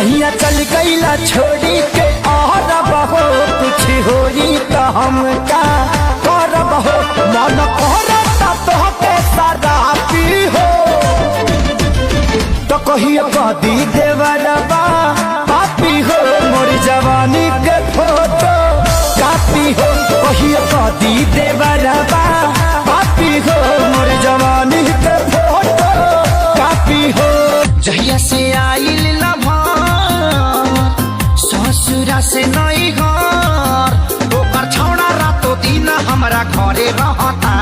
सैया चल गईला छोड़ी के और बहो कुछ होई तो हम का करब हो मन करता तो के सारा पी हो तो कहियो कदी देवरबा पापी हो मोर जवानी के फोटो कापी हो कहियो कदी देवरबा पापी हो मोर जवानी के फोटो कापी हो जहिया से आइल ससुरा से नहीं घर ओकर छौड़ा रातो दिन हमरा घरे रहता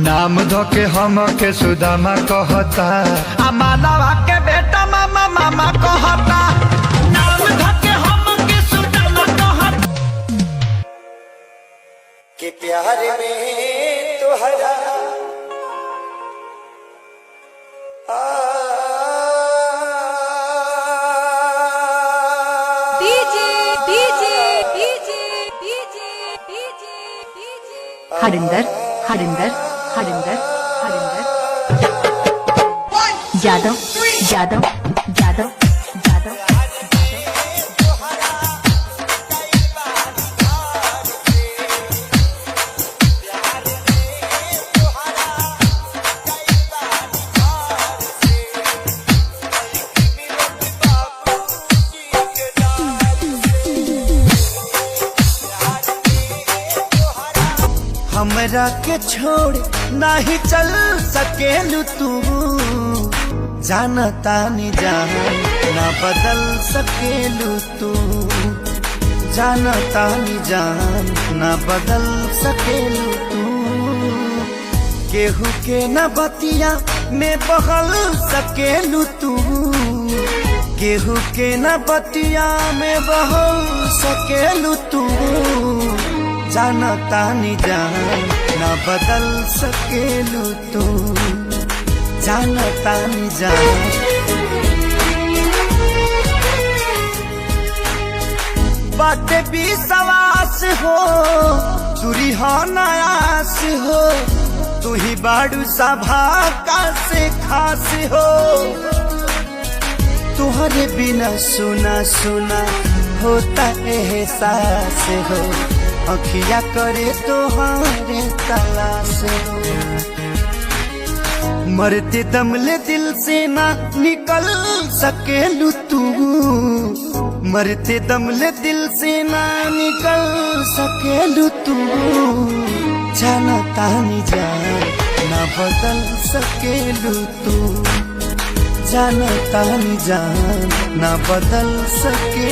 नाम धो के हम के सुदामा कहता आ मानवा के बेटा मामा मामा कहता नाम धो के हम के सुदामा कहता के प्यार में तोहरा हरिंदर हरिंदर हरिंदर हरिंदर यादव यादव यादव यादव हमरा के छोड़ नहीं चल सकेलू तू जानता नहीं जान ना बदल सकेलू तू जानता नहीं जान ना बदल सकेलू तू केहू के न बतिया में बहल सकेलू तू केहू के न बतिया में बहल सकेलू तू जानता नहीं जान ना बदल सकेलू तू जानता नहीं जान बाटे भी सवास हो तुरी हो नयास हो तू ही बाड़ू सभा का से खास हो तुहरे बिना सुना सुना होता एहसास हो अखिया करे तोहारे तलाश मरते दमले दिल से ना निकल सकेलू तू मरते दमले दिल से ना निकल सकेलू तू जानता नहीं जान ना बदल सकेलू तू जानता नहीं जान ना बदल सके।